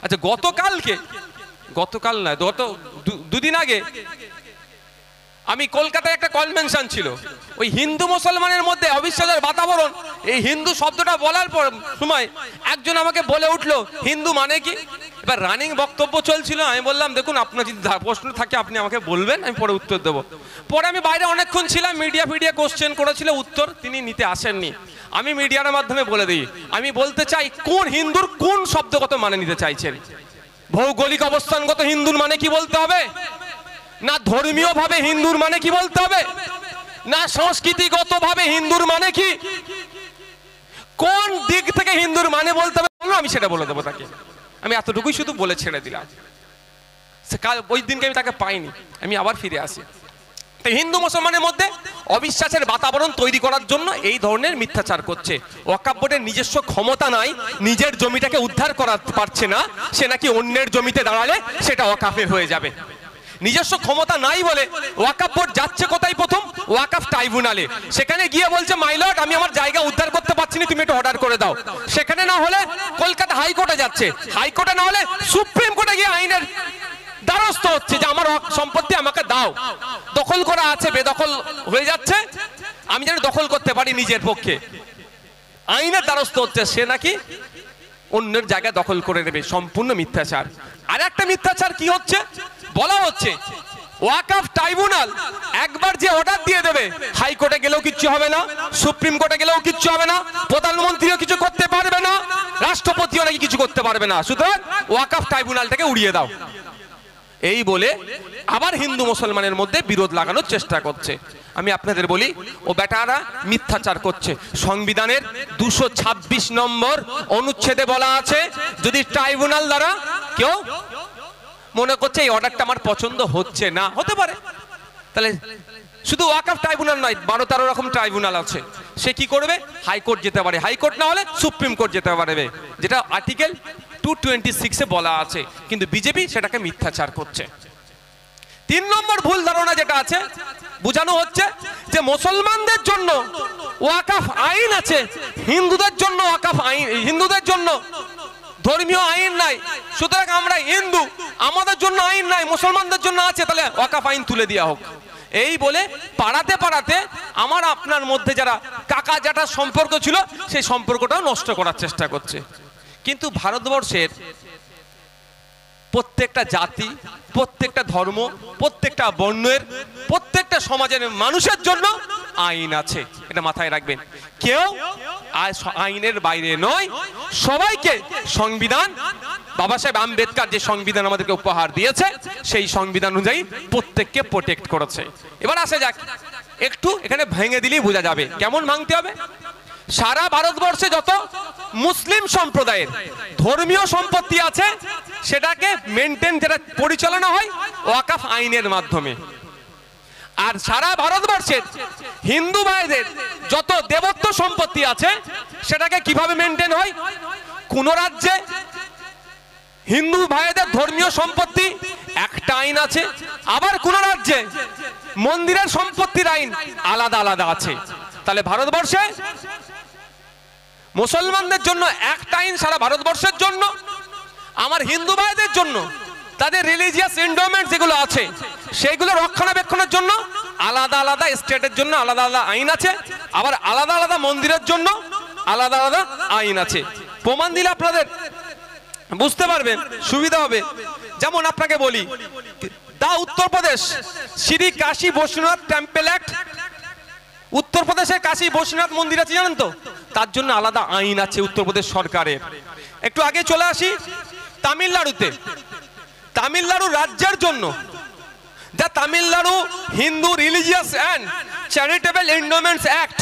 আচ্ছা, গতকাল নয়, দুদিন আগে আমি কলকাতায় একটা কনভেনশন ছিল, ওই হিন্দু মুসলমানের মধ্যে অবিশ্বাসের বাতাবরণ, এই হিন্দু শব্দটা বলার পর সময় একজন আমাকে বলে উঠলো হিন্দু মানে কি। এবার রানিং বক্তব্য চলছিল, আমি বললাম দেখুন আপনার যদি প্রশ্ন থাকে আপনি আমাকে বলবেন, আমি পরে উত্তর দেবো। পরে আমি বাইরে অনেকক্ষণ ছিলাম, মিডিয়া কোশ্চেন করেছিল, উত্তর তিনি নিতে আসেননি। আমি মিডিয়ার মাধ্যমে বলে দিই, আমি বলতে চাই কোন হিন্দুর কোন শব্দগত মানে নিতে চাইছেন। ভৌগোলিক অবস্থানগত হিন্দুর মানে কি বলতে হবে, না ধর্মীয় ভাবে হিন্দুর মানে কি বলতে হবে, না সংস্কৃতিগত ভাবে হিন্দুর মানে কি, কোন দিক থেকে হিন্দুর মানে বলতে হবে আমি সেটা বলে দেবো তাকে। আমি এতটুকুই শুধু বলে ছেড়ে দিলাম। কাল ওই দিনকে আমি তাকে পাইনি, আমি আবার ফিরে আসি। তো হিন্দু মুসলমানের মধ্যে অবিশ্বাসের বাতাবরণ তৈরি করার জন্য এই ধরনের মিথ্যাচার করছে। ওয়াকফ বোর্ডের নিজস্ব ক্ষমতা নাই, নিজের জমিটাকে উদ্ধার করা পারছে না, সে নাকি অন্যের জমিতে দাঁড়ালে সেটা ওয়াকফের হয়ে যাবে। নিজস্ব ক্ষমতা নাই বলে ওয়াকফ বোর্ড যাচ্ছে কোথায়, প্রথম ওয়াকফ ট্রাইব্যুনালে, সেখানে গিয়ে বলছে মাই লর্ড আমি আমার জায়গা উদ্ধার করতে পারছি না, তুমি একটু অর্ডার করে দাও। সেখানে না হলে কলকাতা হাইকোর্টে যাচ্ছে, হাইকোর্টে না হলে সুপ্রিম কোর্টে গিয়ে আইনের দ্বারস্থ হচ্ছে যে আমার সম্পত্তি আমাকে দাও, দখল করা আছে, বেদখল হয়ে যাচ্ছে, আমি যেন দখল করতে পারি নিজের পক্ষে, আইনের দ্বারস্থ হচ্ছে, সে নাকি অন্যের জায়গা দখল করে নেবে। সম্পূর্ণ মিথ্যাচার। আর একটা মিথ্যাচার কি হচ্ছে, বলা হচ্ছে ওয়াকফ ট্রাইব্যুনাল একবার যে অর্ডার দিয়ে দেবে, হাইকোর্টে গেলেও কিচ্ছু হবে না, সুপ্রিম কোর্টে গেলেও কিচ্ছু হবে না, প্রধানমন্ত্রীও কিছু করতে পারবে না, রাষ্ট্রপতিও নাকি কিছু করতে পারবে না, সুতরাং ওয়াকফ ট্রাইব্যুনালটাকে উড়িয়ে দাও, এই বলে আবার হিন্দু মুসলমানের মধ্যে বিরোধ লাগানোর চেষ্টা করছে। আমি আপনাদের বলি ও বেটারা মিথ্যাচার করছে। সংবিধানের 226 নম্বর অনুচ্ছেদে বলা আছে, যদি ট্রাইব্যুনাল দ্বারা কেউ মনে করছে এই অর্ডারটা আমার পছন্দ হচ্ছে না, হতে পারে, তাহলে শুধু ওয়াকফ ট্রাইব্যুনাল নয়, 12-13 রকম ট্রাইব্যুনাল আছে, সে কি করবে, হাইকোর্ট যেতে পারে, হাইকোর্ট না হলে সুপ্রিম কোর্ট যেতে পারবে, যেটা আর্টিকেল 226-এ বলা আছে। কিন্তু বিজেপি সেটাকে মিথ্যাচার করছে। 3 নম্বর ভুল ধারণা যেটা আছে, বোঝানো হচ্ছে যে মুসলমানদের জন্য ওয়াকফ আইন আছে, হিন্দুদের জন্য ওয়াকফ আইন, হিন্দুদের জন্য ধর্মীয় আইন নাই, সুতরাং আমরা হিন্দু, আমাদের জন্য আইন নাই, মুসলমানদের জন্য আছে, তাহলে ওয়াকফ আইন তুলে দেওয়া হোক। এই বলে পাড়াতে পাড়াতে আমার আপনার মধ্যে যারা কাকা জ্যাঠার সম্পর্ক ছিল সেই সম্পর্কটাও নষ্ট করার চেষ্টা করছে। কিন্তু ভারতবর্ষের প্রত্যেকটা জাতি, প্রত্যেকটা ধর্ম, প্রত্যেকটা বর্ণের, প্রত্যেকটা সমাজের মানুষের জন্য আইন আছে, এটা মাথায় রাখবেন। কেউ আইনের বাইরে নয়, সবাইকে সংবিধান, বাবা সাহেব আম্বেদকর যে সংবিধান আমাদেরকে উপহার দিয়েছে সেই সংবিধান অনুযায়ী প্রত্যেককে প্রোটেক্ট করেছে। এবার আসে যাক, একটু এখানে ভেঙে দিলেই বোঝা যাবে কেমন ভাঙতে হবে। সারা ভারতবর্ষে যত মুসলিম সম্প্রদায়ের ধর্মীয় সম্পত্তি আছে সেটাকে মেনটেন, যেটা পরিচালনা হয় ওয়াকফ আইনের মাধ্যমে। আর সারা ভারতবর্ষের হিন্দু ভাইদের যত দেবত্ব সম্পত্তি আছে সেটাকে কিভাবে মেনটেন হয়, কোন রাজ্যে হিন্দু ভাইদের ধর্মীয় সম্পত্তি একটা আইন আছে, আবার কোন রাজ্যে মন্দিরের সম্পত্তির আইন আলাদা আলাদা আছে। তাহলে ভারতবর্ষে মুসলমানদের জন্য একটা আইন সারা ভারতবর্ষের জন্য, আমার হিন্দু ভাইদের জন্য তাদের রিলিজিয়াস এন্ডোমেন্ট যেগুলো আছে সেইগুলো রক্ষণাবেক্ষণের জন্য আলাদা আলাদা স্টেটের জন্য আলাদা আলাদা আইন আছে, আবার আলাদা আলাদা মন্দিরের জন্য আলাদা আলাদা আইন আছে। প্রমাণ দিলে আপনাদের বুঝতে পারবেন, সুবিধা হবে। যেমন আপনাকে বলি, দা উত্তরপ্রদেশ শ্রী কাশী বৈশ্বনাথ টেম্পল অ্যাক্ট, উত্তরপ্রদেশের কাশী বৈশ্বনাথ মন্দির আছে জানেন তো, তার জন্য আলাদা আইন আছে উত্তরপ্রদেশ সরকারের। একটু আগে চলে আসি তামিলনাড়ুতে, তামিলনাড়ু রাজ্যের জন্য যা Tamil Nadu Hindu religious and charitable endowments act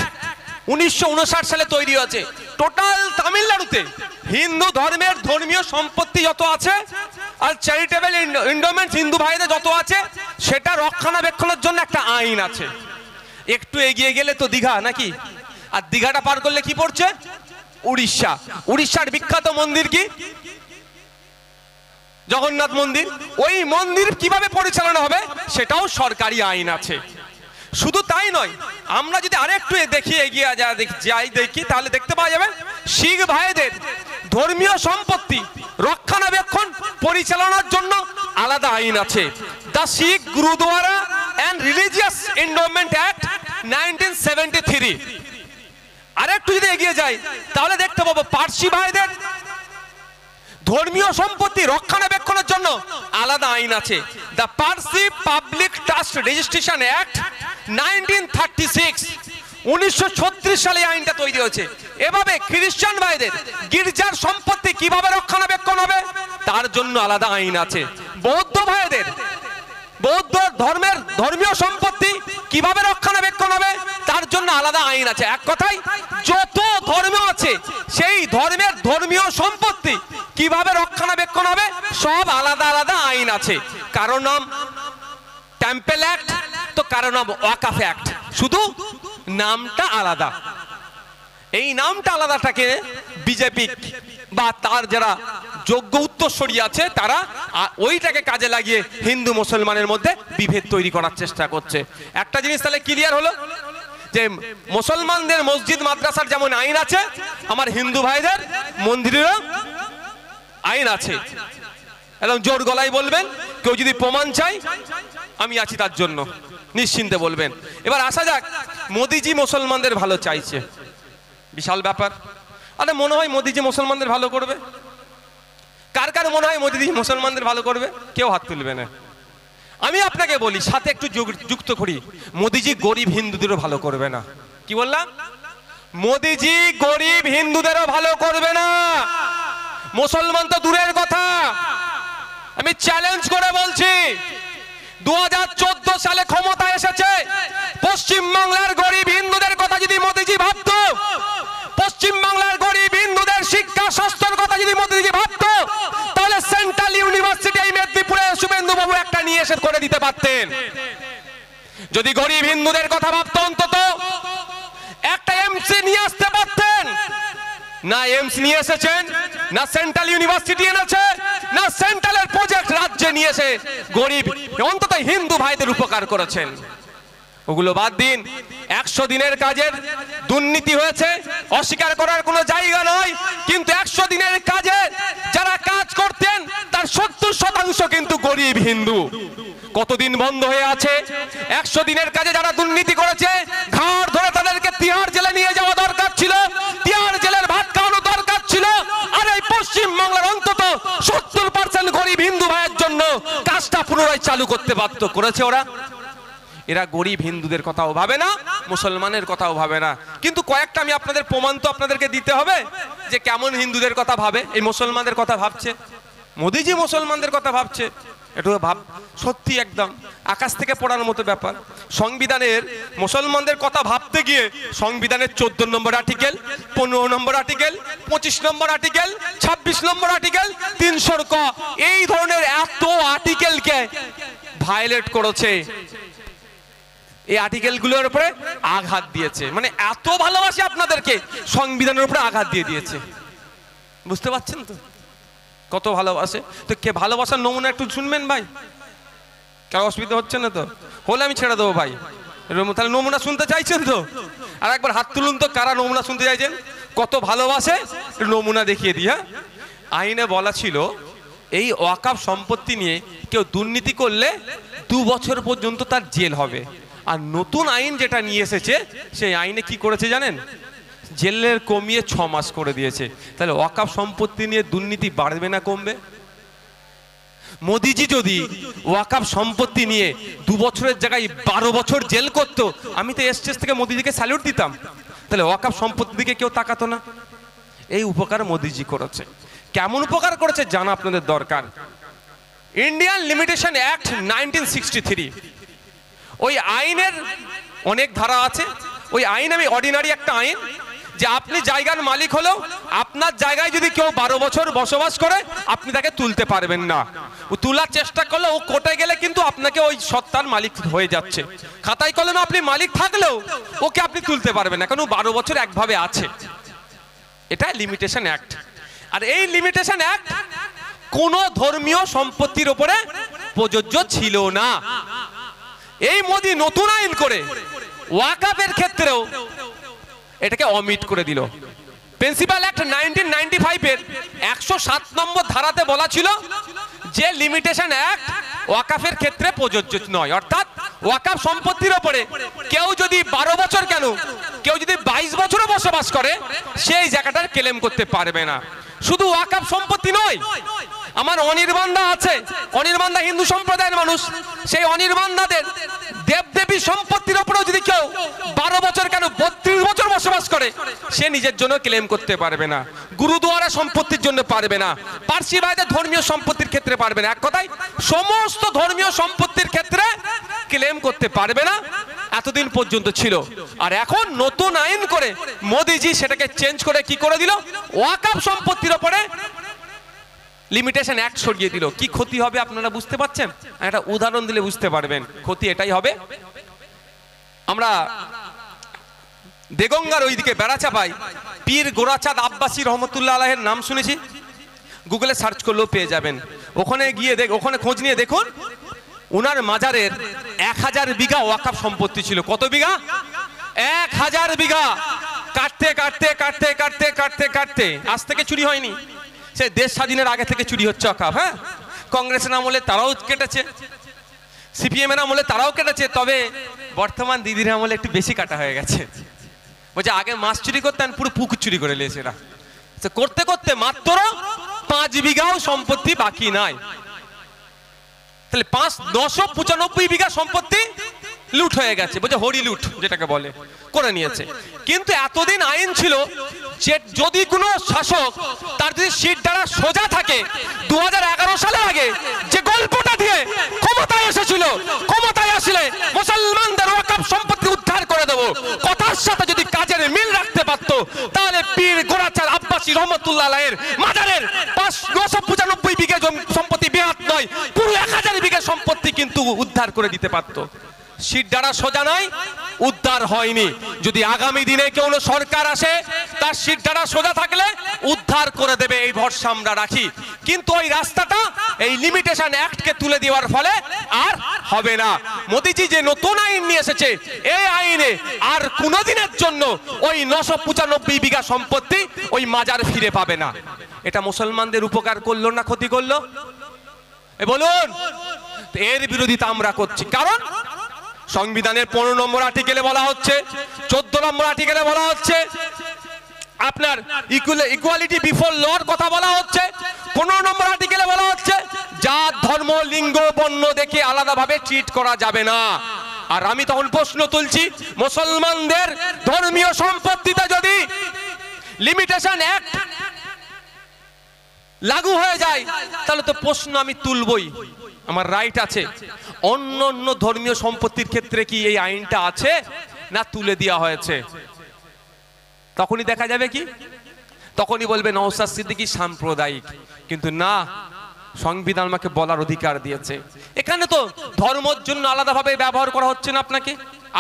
1959 সালে তৈরি হয়েছে। টোটাল তামিলনাড়ুতে হিন্দু ধর্মের ধর্মীয় সম্পত্তি যত আছে আর চ্যারিটেবল এন্ডোমেন্টস হিন্দু ভাইদের যত আছে সেটা রক্ষণাবেক্ষণের জন্য একটা আইন আছে। একটু এগিয়ে গেলে তো দীঘা নাকি, আর দীঘাটা পার করলে কি পড়ছে, উড়িষ্যা। উড়িষ্যার বিখ্যাত মন্দির কি, জগন্নাথ মন্দির। ওই মন্দির কিভাবে পরিচালনা হবে সেটাও সরকারি আইন আছে। শুধু তাই নয়, আমরা যদি আরেকটু দেখি এগিয়ে যাই দেখি তাহলে দেখতে পাওয়া যাবে শিখ ভাইদের ধর্মীয় সম্পত্তি রক্ষণাবেক্ষণ পরিচালনার জন্য আলাদা আইন আছে। The Sikh gurdwara and religious endowment act 1973। আরেকটু যদি এগিয়ে যাই তাহলে দেখতে পাবো পার্সি ভাইদের ধর্মীয় সম্পত্তি রক্ষণাবেক্ষণের জন্য আলাদা আইন আছে। The Parsi public trust registration act 1936, 1936 সালে আইনটা তৈরি হয়েছে। এভাবে খ্রিস্টান ভাইদের গির্জার সম্পত্তি কিভাবে রক্ষণাবেক্ষণ হবে তার জন্য আলাদা আইন আছে। বৌদ্ধ ভাইদের বৌদ্ধ ধর্মের ধর্মীয় সম্পত্তি কিভাবে রক্ষণাবেক্ষণ হবে তার জন্য আলাদা আইন আছে। এক কথায় যত ধর্ম আছে সেই ধর্মের ধর্মীয় সম্পত্তি কিভাবে রক্ষণাবেক্ষণ হবে সব আলাদা আলাদা আইন আছে। কারো নাম টেম্পল অ্যাক্ট, তো কারো নাম ওয়াকাফ অ্যাক্ট, শুধু নামটা আলাদা। এই নামটা আলাদাটাকে বিজেপি বা তার যারা যোগ্য উত্তরসূরি আছে তারা ওইটাকে কাজে লাগিয়ে হিন্দু মুসলমানের মধ্যে বিভেদ তৈরি করার চেষ্টা করছে। একটা জিনিস তাহলে ক্লিয়ার হলো যে মুসলমানদের মসজিদ মাদ্রাসার যেমন আইন আছে, আমার হিন্দু ভাইদের মন্দিরেরও আইন আছে। একদম জোর গলায় বলবেন, কেউ যদি প্রমাণ চাই আমি আছি তার জন্য, নিশ্চিন্তে বলবেন। এবার আসা যাক, মোদিজি মুসলমানদের ভালো চাইছে, বিশাল ব্যাপার। আরে মনে হয় মোদিজি মুসলমানদের ভালো করবে? কার কার মনে হয় মোদিজি মুসলমানদের ভালো করবে? কেউ হাত তুলবে না। আমি আপনাকে বলি, সাথে একটু যুক্ত করি, মোদিজি গরিব হিন্দুদেরও ভালো করবে না। কি বললাম? মোদিজি গরিব হিন্দুদেরও ভালো করবে না। মুসলমান তো দূরের কথা, আমি চ্যালেঞ্জ করে বলছি, 2014 সালে ক্ষমতা এসেছে, পশ্চিম বাংলার গরিব হিন্দুদের কথা যদি মোদিজি ভাবতো, পশ্চিম বাংলার গরিব হিন্দুদের শিক্ষা স্বাস্থ্যের কথা যদি মোদিজি ভাবতো, তাহলে সেন্ট্রাল ইউনিভার্সিটি এই মেদিনীপুরে শুভেন্দু বাবু একটা নিয়ে এসে করে দিতে পারতেন। যদি গরিব হিন্দুদের কথা ভাবতো অন্তত একটা এমসি নিয়ে আসতে পারতেন। না এমস নিয়ে এসেছেন, না সেন্ট্রাল ইউনিভার্সিটি এনেছে, না সেন্ট্রালের প্রজেক্ট রাজ্যে নিয়ে এসে গরিব অন্তত হিন্দু ভাইদের উপকার করেছেন। ওগুলো বাদ দিন। 100 দিনের কাজের দুর্নীতি হয়েছে, অস্বীকার করার কোনো জায়গা নয়, কিন্তু 100 দিনের কাজে যারা কাজ করতেন তার 70% কিন্তু গরিব হিন্দু। কতদিন বন্ধ হয়ে আছে? 100 দিনের কাজে যারা দুর্নীতি করেছে ঘাড় ধরে তাদেরকে তিহার জেলে নিয়ে যাওয়া দরকার ছিল, তিহার জেলের ভাত খাওয়ানো দরকার ছিল। আর এই পশ্চিম বাংলার অন্তত 70% গরিব হিন্দু ভাইয়ের জন্য কাজটা পুনরায় চালু করতে বাধ্য করেছে ওরা। এরা গরিব হিন্দুদের কথাও ভাবে না, মুসলমানের কথাও ভাবে না। কিন্তু কয়েকটা আমি আপনাদের প্রমাণ তো আপনাদেরকে দিতে হবে যে কেমন হিন্দুদের কথা ভাবে। এই মুসলমানদের কথা ভাবছে, মোদিজি মুসলমানদের কথা ভাবছে, একটু ভাব, সত্যি একদম আকাশ থেকে পড়ার মতো ব্যাপার। সংবিধানের মুসলমানদের কথা ভাবতে গিয়ে সংবিধানের 14 নম্বর আর্টিকেল, 15 নম্বর আর্টিকেল, 25 নম্বর আর্টিকেল, 26 নম্বর আর্টিকেল, 300 ক, এই ধরনের এত আর্টিকেলকে ভায়োলেট করেছে। এই আর্টিকেলগুলোর উপরে আঘাত দিয়েছে, মানে এত ভালোবাসে আপনাদেরকে, সংবিধানের উপরে আঘাত দিয়ে দিয়েছে। বুঝতে পারছেন তো কত ভালোবাসে? তো কে ভালোবাসার নমুনা একটু শুনবেন ভাই, কারো অসুবিধা হচ্ছে না তো? হলে আমি ছেড়ে দেবো ভাই। তাহলে নমুনা শুনতে চাইছেন তো? আর একবার হাত তুলুন তো, কারা নমুনা শুনতে চাইছেন? কত ভালোবাসে নমুনা দেখিয়ে দিই। হ্যাঁ, আইনে বলা ছিল এই ওয়াকাফ সম্পত্তি নিয়ে কেউ দুর্নীতি করলে 2 বছর পর্যন্ত তার জেল হবে। আর নতুন আইন যেটা নিয়ে এসেছে সেই আইনে কি করেছে জানেন? জেলের কমিয়ে 6 মাস করে দিয়েছে। তাহলে ওয়াকাফ সম্পত্তি নিয়ে দুর্নীতি বাড়বে না কমবে? মোদিজি যদি ওয়াকাফ সম্পত্তি নিয়ে 2 বছরের জায়গায় 12 বছর জেল করতো, আমি তো স্টেজ থেকে মোদিজিকে স্যালুট দিতাম। তাহলে ওয়াকাফ সম্পত্তির দিকে কেউ তাকাতো না। এই উপকার মোদিজি করেছে। কেমন উপকার করেছে জানা আপনাদের দরকার। ইন্ডিয়ান লিমিটেশন অ্যাক্ট 1963, ওই আইনের অনেক ধারা আছে। ওই আইন আমি অর্ডিনারি একটা আইন, যে আপনি জায়গার মালিক হলেও আপনার জায়গায় যদি কেউ 12 বছর বসবাস করে আপনি তাকে তুলতে পারবেন না। ও তোলার চেষ্টা করলে ও কোর্টে গেলে কিন্তু আপনাকে ওই সত্তার মালিক হয়ে যাচ্ছে। খাতায় কলমে আপনি মালিক থাকলেও ওকে আপনি তুলতে পারবেন না, কারণ 12 বছর একভাবে আছে। এটা লিমিটেশন অ্যাক্ট। আর এই লিমিটেশন অ্যাক্ট কোন ধর্মীয় সম্পত্তির উপরে প্রযোজ্য ছিল না। এই মোদি নতুন আইন করে ওয়াকাফের ক্ষেত্রেও এটাকে অমিট করে দিল। প্রিন্সিপাল অ্যাক্ট 1995 এর 107 নম্বর ধারাতে বলা ছিল যে লিমিটেশন অ্যাক্ট ওয়াকাফের ক্ষেত্রে প্রযোজ্য নয়। অর্থাৎ ওয়াকাফ সম্পত্তির ওপরে কেউ যদি 12 বছর কেন, কেউ যদি 22 বছরও বসবাস করে, সেই জায়গাটার ক্লেম করতে পারবে না। শুধু ওয়াকাফ সম্পত্তি নয়, আমার অনির্বাণদা আছে, অনির্বাণদা হিন্দু সম্প্রদায়ের মানুষ, সেই অনির্বাণদাদের দেবদেবী সম্পত্তির উপরেও যদি কেউ 12 বছর কেন 32 বছর বসবাস করে, সে নিজের জন্য ক্লেম করতে পারবে না। গুরুদুয়ারা সম্পত্তির জন্য পারবে না, পার্সি ভাইদের ধর্মীয় সম্পত্তির ক্ষেত্রে পারবে না। এক কথায় সমস্ত ধর্মীয় সম্পত্তির ক্ষেত্রে ক্লেম করতে পারবে না, এতদিন পর্যন্ত ছিল। আর এখন নতুন আইন করে মোদিজি সেটাকে চেঞ্জ করে কি করে দিল, ওয়াকাফ সম্পত্তির উপরে লিমিটেশন অ্যাক্ট সরিয়ে দিল। কি ক্ষতি হবে আপনারা বুঝতে পারছেন? একটা উদাহরণ দিলে বুঝতে পারবেন। ক্ষতি এটাই হবে, আমরা দেগঙ্গার ওইদিকে বেড়াচাপাই পীর গোরাচাঁদ আব্বাসী রহমতুল্লাহ আলাইহির নাম শুনেছি, গুগলে সার্চ করলেও পেয়ে যাবেন। ওখানে গিয়ে ওখানে খোঁজ নিয়ে দেখুন, উনার মাজারের 1000 বিঘা ওয়াকাফ সম্পত্তি ছিল। কত বিঘা? 1000 বিঘা। কাটতে কাটতে কাটতে কাটতে কাটতে কাটতে আজ থেকে চুরি হয়নি, সে দেশ স্বাধীনের আগে থেকে চুরি হচ্ছে ওয়াকাফ। হ্যাঁ, কংগ্রেসের আমলে তারাও কেটেছে, সিপিএম এর আমলে তারাও কেটেছে, তবে বর্তমান দিদির আমলে একটু বেশি কাটা হয়ে গেছে। বলছে আগে মাছ চুরি করতেন, পুরো পুকুর চুরি করে নিয়েছে এরা। করতে করতে মাত্র 5 বিঘাও সম্পত্তি বাকি নাই। তাহলে 995 বিঘা সম্পত্তি লুট হয়ে গেছে। বলছে হরি লুট যেটাকে বলে, করে নিয়েছে। কিন্তু এতদিন আইন ছিল যে যদি কোনো শাসক তার যদি সিট দ্বারা সোজা থাকে, 2011 সালের আগে যে গল্পটা দিয়ে ক্ষমতায় এসেছিল, ক্ষমতায় আসলে মুসলমানদের ওয়াকাফ সম্পত্তি উদ্ধার করে দেব, কথার সাথে যদি কাজের মিল রাখতে পারত, তাহলে পীর গোরাচাঁদ আব্বাসী রহমতুল্লাহ আলাইহির মাজারের 995 বিঘা সম্পত্তি বেহাত নয়, পুরো 1000 বিঘা সম্পত্তি কিন্তু উদ্ধার করে দিতে পারত। সিট দ্বারা সোজা নয়, উদ্ধার হয়নি। যদি আগামী দিনে কোন সরকার আসে, তার সিট দ্বারা সোজা থাকলে উদ্ধার করে দেবে, এই ভরসা আমরা রাখি। কিন্তু ওই রাস্তাটা এই লিমিটেশন অ্যাক্টকে তুলে দেওয়ার ফলে আর হবে না। মোদিজি যে নতুন আইন নিয়ে এসেছে, এই আইনে আর কোনোদিনের জন্য ওই 995 বিঘা সম্পত্তি ওই মাজার ফিরে পাবে না। এটা মুসলমানদের উপকার করলো না ক্ষতি করলো? বলুন। এর বিরোধিতা আমরা করছি, কারণ সংবিধানের 15 নম্বর আর্টিকেলে বলা হচ্ছে, 14 নম্বর আর্টিকেলে বলা হচ্ছে আপনার ইকুয়ালিটি বিফোর লর কথা বলা হচ্ছে। 15 নম্বর আর্টিকেলে বলা হচ্ছে জাত, ধর্ম, লিঙ্গ, বর্ণ দেখে আলাদাভাবে ট্রিট করা যাবে না। আর আমি তখন প্রশ্ন তুলছি, মুসলমানদের ধর্মীয় সম্পত্তিতে যদি লিমিটেশন অ্যাক্ট লাগু হয়ে যায়, তাহলে তো প্রশ্ন আমি তুলবই, আমার রাইট আছে। অন্য অন্য ধর্মীয় সম্পত্তির ক্ষেত্রে কি এই আইনটা আছে না তুলে দেওয়া হয়েছে? তখনই দেখা যাবে কি, তখনই বলবে নওশাদ সিদ্দিকী সাম্প্রদায়িক। কিন্তু না, সংবিধান আমাকে বলার অধিকার দিয়েছে। এখানে তো ধর্মের জন্য আলাদাভাবে ব্যবহার করা হচ্ছে না, আপনাকে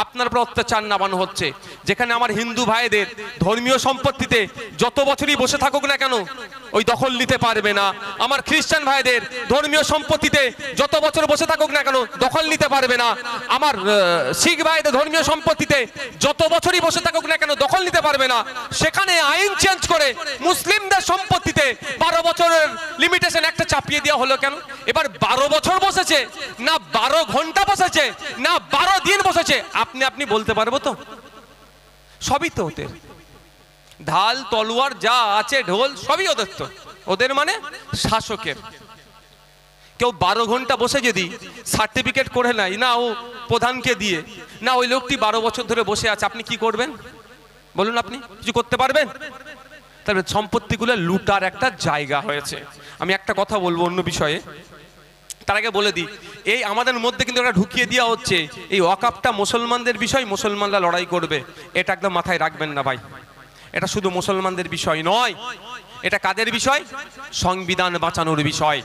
আপনার উপর অত্যাচার নামানো হচ্ছে। যেখানে আমার হিন্দু ভাইদের ধর্মীয় সম্পত্তিতে যত বছরই বসে থাকুক না কেন ওই দখল নিতে পারবে না। আমার খ্রিস্টান ভাইদের ধর্মীয় সম্পত্তিতে যত বছর বসে থাকুক না কেন দখল নিতে পারবে না। আমার শিখ ভাইদের ধর্মীয় সম্পত্তিতে যত বছরই বসে থাকুক না কেন দখল নিতে পারবে না। সেখানে আইন চেঞ্জ করে মুসলিমদের সম্পত্তিতে 12 বছরের লিমিটেশন একটা চাপিয়ে দেওয়া হলো কেন? এবার 12 বছর বসেছে না 12 ঘন্টা বসেছে না 12 দিন বসেছে, আপনি বলতে পারবো তো? সবই তো ওদের, ঢাল তলোয়ার যা আছে, ঢোল সবই ওদের। তো ওদের মানে শাসকের। কেউ 12 ঘন্টা বসে যদি সার্টিফিকেট করে নেয় না ও প্রধানকে দিয়ে, না ওই লোকটি 12 বছর ধরে বসে আছে, আপনি কি করবেন বলুন? আপনি কিছু করতে পারবেন? তবে সম্পত্তিগুলো লুটার একটা জায়গা হয়েছে। আমি একটা কথা বলবো অন্য বিষয়ে, তার আগে বলে দিই, এই আমাদের মধ্যে কিন্তু এটা ঢুকিয়ে দেওয়া হচ্ছে এই ওয়াকাফটা মুসলমানদের বিষয়, মুসলমানরা লড়াই করবে। এটা একদম মাথায় রাখবেন না ভাই। এটা শুধু মুসলমানদের বিষয় নয়, এটা কাদের বিষয়? সংবিধান বাঁচানোর বিষয়।